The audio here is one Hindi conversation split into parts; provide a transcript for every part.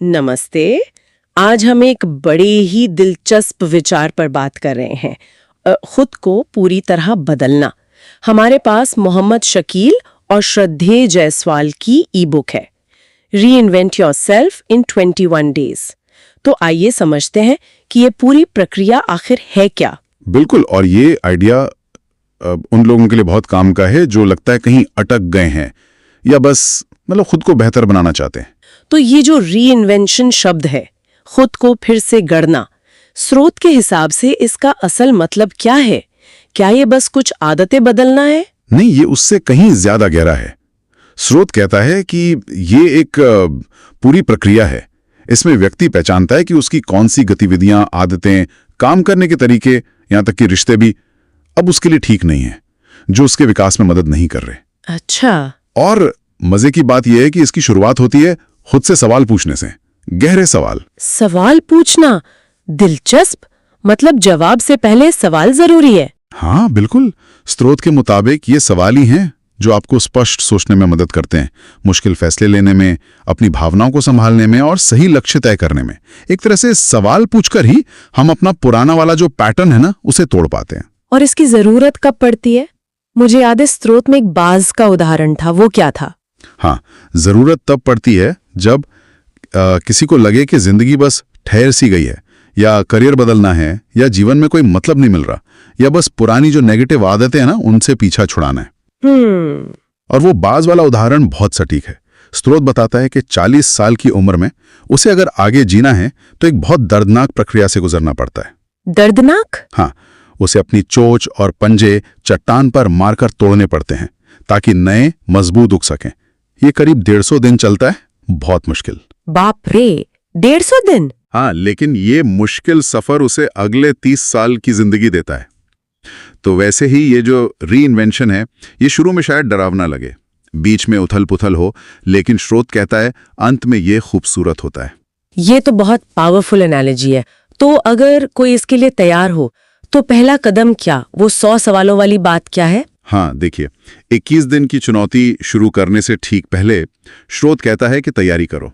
नमस्ते। आज हम एक बड़े ही दिलचस्प विचार पर बात कर रहे हैं, खुद को पूरी तरह बदलना। हमारे पास मोहम्मद शकील और श्रद्धेय जायसवाल की ई बुक है, रीइन्वेंट योरसेल्फ इन 21 डेज। तो आइए समझते हैं कि ये पूरी प्रक्रिया आखिर है क्या। बिल्कुल, और ये आइडिया उन लोगों के लिए बहुत काम का है जो लगता है कहीं अटक गए हैं या बस खुद को बेहतर बनाना चाहते हैं। तो ये जो रीइन्वेंशन शब्द है, खुद को फिर से गढ़ना, स्रोत के हिसाब से इसका असल मतलब क्या है? क्या ये बस कुछ आदतें बदलना है? नहीं, ये उससे कहीं ज्यादा गहरा है। स्रोत कहता है कि ये एक पूरी प्रक्रिया है। इसमें व्यक्ति पहचानता है कि उसकी कौन सी गतिविधियां, आदतें, काम करने के तरीके, यहां तक कि रिश्ते भी अब उसके लिए ठीक नहीं है, जो उसके विकास में मदद नहीं कर रहे। अच्छा। और मजे की बात यह है कि इसकी शुरुआत होती है खुद से सवाल पूछने से। गहरे सवाल। सवाल पूछना दिलचस्प। मतलब जवाब से पहले सवाल जरूरी है। हाँ बिल्कुल, स्रोत के मुताबिक ये सवाल ही हैं जो आपको स्पष्ट सोचने में मदद करते हैं, मुश्किल फैसले लेने में, अपनी भावनाओं को संभालने में और सही लक्ष्य तय करने में। एक तरह से सवाल पूछकर ही हम अपना पुराना वाला जो पैटर्न है ना, उसे तोड़ पाते हैं। और इसकी जरूरत कब पड़ती है? मुझे याद है स्रोत में एक बाज का उदाहरण था, वो क्या था? हाँ, जरूरत तब पड़ती है जब किसी को लगे कि जिंदगी बस ठहर सी गई है, या करियर बदलना है, या जीवन में कोई मतलब नहीं मिल रहा, या बस पुरानी जो नेगेटिव आदतें हैं ना, उनसे पीछा छुड़ाना है। और वो बाज वाला उदाहरण बहुत सटीक है। स्रोत बताता है कि 40 साल की उम्र में उसे अगर आगे जीना है तो एक बहुत दर्दनाक प्रक्रिया से गुजरना पड़ता है। दर्दनाक? हाँ, उसे अपनी चोंच और पंजे चट्टान पर मारकर तोड़ने पड़ते हैं ताकि नए मजबूत उग सकें। ये करीब 150 दिन चलता है, बहुत मुश्किल। बाप रे, 150 दिन? हाँ, लेकिन ये मुश्किल सफर उसे अगले 30 साल की जिंदगी देता है। तो वैसे ही ये जो रीइन्वेंशन है, ये शुरू में शायद डरावना लगे, बीच में उथल पुथल हो, लेकिन स्रोत कहता है अंत में ये खूबसूरत होता है। ये तो बहुत पावरफुल एनालॉजी है। तो अगर कोई इसके लिए तैयार हो तो पहला कदम क्या? वो 100 सवालों वाली बात क्या है? हाँ देखिए, 21 दिन की चुनौती शुरू करने से ठीक पहले स्रोत कहता है कि तैयारी करो।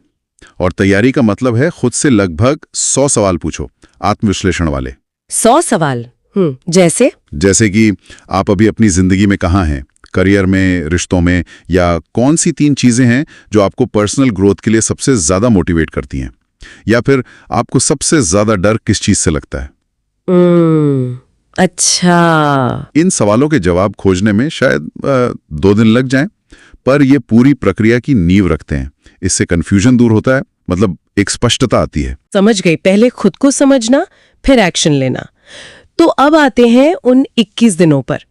और तैयारी का मतलब है खुद से लगभग 100 सवाल पूछो, आत्मविश्लेषण वाले। 100 सवाल? जैसे कि आप अभी अपनी जिंदगी में कहाँ हैं, करियर में, रिश्तों में, या कौन सी 3 चीजें हैं जो आपको पर्सनल ग्रोथ के लिए सबसे ज्यादा मोटिवेट करती हैं, या फिर आपको सबसे ज्यादा डर किस चीज से लगता है। अच्छा। इन सवालों के जवाब खोजने में शायद 2 दिन लग जाएं, पर ये पूरी प्रक्रिया की नींव रखते हैं। इससे कंफ्यूजन दूर होता है, मतलब एक स्पष्टता आती है। समझ गई। पहले खुद को समझना, फिर एक्शन लेना। तो अब आते हैं उन 21 दिनों पर।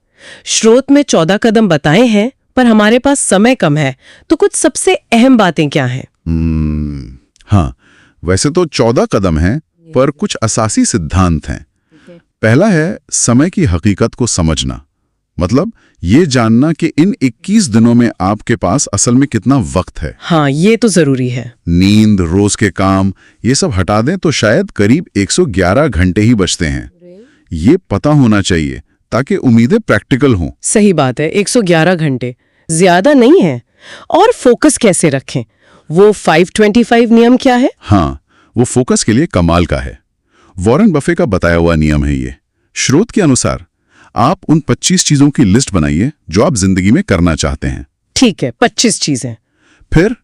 स्रोत में 14 कदम बताए हैं, पर हमारे पास समय कम है, तो कुछ सबसे अहम बातें क्या हैं? हाँ, वैसे तो 14 कदम हैं, पर कुछ असासी सिद्धांत हैं। पहला है समय की हकीकत को समझना, मतलब ये जानना कि इन 21 दिनों में आपके पास असल में कितना वक्त है। हाँ, ये तो जरूरी है। नींद, रोज के काम, ये सब हटा दें तो शायद करीब 111 घंटे ही बचते हैं। ये पता होना चाहिए ताकि उम्मीदें प्रैक्टिकल हों। सही बात है, 111 घंटे ज्यादा नहीं है। और फोकस कैसे रखें? वो 525 नियम क्या है? हाँ, वो फोकस के लिए कमाल का है। वॉरेन बफे का बताया हुआ नियम है ये। स्रोत के अनुसार आप उन 25 चीजों की लिस्ट बनाइए जो आप जिंदगी में करना चाहते हैं। ठीक है, 25 चीजें। फिर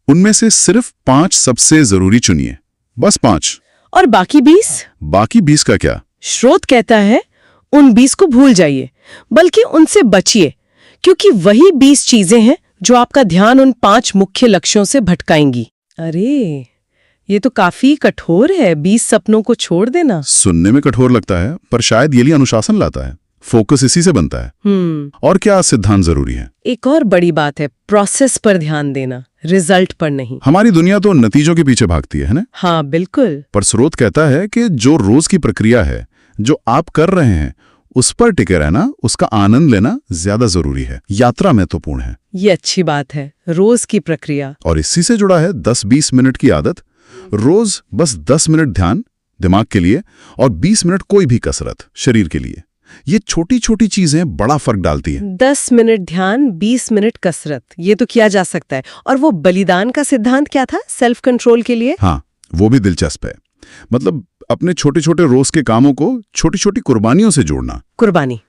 उनमें से सिर्फ 5 सबसे जरूरी चुनिए, बस 5। और बाकी 20? बाकी 20 का क्या? स्रोत कहता है उन 20 को भूल जाइए, बल्कि उनसे बचिए, क्योंकि वही 20 चीजें हैं जो आपका ध्यान उन 5 मुख्य लक्ष्यों से भटकाएंगी। अरे, ये तो काफी कठोर है, 20 सपनों को छोड़ देना। सुनने में कठोर लगता है, पर शायद ये लिए अनुशासन लाता है। फोकस इसी से बनता है। और क्या सिद्धांत जरूरी है? एक और बड़ी बात है, प्रोसेस पर ध्यान देना, रिजल्ट पर नहीं। हमारी दुनिया तो नतीजों के पीछे भागती है ना? हाँ बिल्कुल। पर स्रोत कहता है कि जो रोज की प्रक्रिया है, जो आप कर रहे हैं, उस पर टिके रहना, उसका आनंद लेना ज्यादा जरूरी है। यात्रा महत्वपूर्ण है। ये अच्छी बात है, रोज की प्रक्रिया। और इसी से जुड़ा है 10-20 मिनट की आदत। रोज बस 10 मिनट ध्यान दिमाग के लिए और 20 मिनट कोई भी कसरत शरीर के लिए। ये छोटी छोटी चीजें बड़ा फर्क डालती हैं। 10 मिनट ध्यान, 20 मिनट कसरत, ये तो किया जा सकता है। और वो बलिदान का सिद्धांत क्या था सेल्फ कंट्रोल के लिए? हाँ, वो भी दिलचस्प है। मतलब अपने छोटे छोटे रोज के कामों को छोटी छोटी कुर्बानियों से जोड़ना। कुर्बानी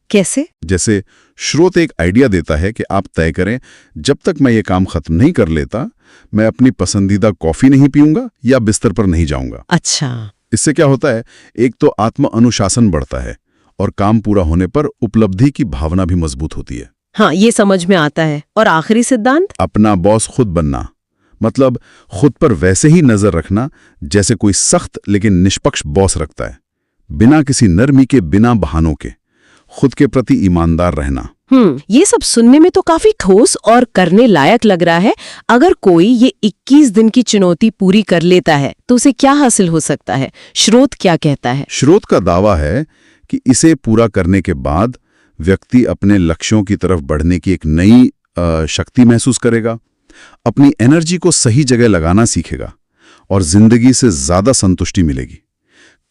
कैसे? जैसे श्रोत एक आइडिया देता है कि आप तय करें, जब तक मैं ये काम खत्म नहीं कर लेता, मैं अपनी पसंदीदा कॉफी नहीं पीऊंगा या बिस्तर पर नहीं जाऊंगा। अच्छा। इससे क्या होता है, एक तो आत्म अनुशासन बढ़ता है और काम पूरा होने पर उपलब्धि की भावना भी मजबूत होती है। हाँ, ये समझ में आता है। और आखिरी सिद्धांत? अपना बॉस खुद बनना, मतलब खुद पर वैसे ही नजर रखना जैसे कोई सख्त लेकिन निष्पक्ष बॉस रखता है, बिना किसी नरमी के, बिना बहानों के, खुद के प्रति ईमानदार रहना। ये सब सुनने में तो काफी ठोस और करने लायक लग रहा है। अगर कोई ये 21 दिन की चुनौती पूरी कर लेता है तो उसे क्या हासिल हो सकता है? श्रोत क्या कहता है? श्रोत का दावा है कि इसे पूरा करने के बाद व्यक्ति अपने लक्ष्यों की तरफ बढ़ने की एक नई शक्ति महसूस करेगा, अपनी एनर्जी को सही जगह लगाना सीखेगा और जिंदगी से ज्यादा संतुष्टि मिलेगी।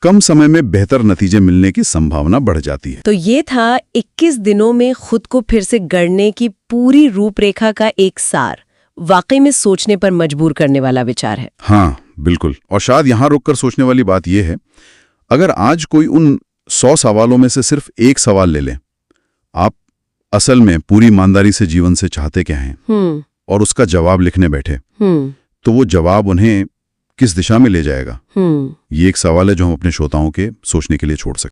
कम समय में बेहतर नतीजे मिलने की संभावना बढ़ जाती है। तो ये था 21 दिनों में खुद को फिर से गढ़ने की पूरी रूपरेखा का एक सार। वाकई में सोचने पर मजबूर करने वाला विचार है। हाँ, बिल्कुल। और शायद यहाँ रुककर सोचने वाली बात यह है, अगर आज कोई उन 100 सवालों में से सिर्फ एक सवाल ले ले, आप असल में पूरी ईमानदारी से जीवन से चाहते क्या हैं, और उसका जवाब लिखने बैठे, तो वो जवाब उन्हें किस दिशा में ले जाएगा? ये एक सवाल है जो हम अपने श्रोताओं के सोचने के लिए छोड़ सकते हैं।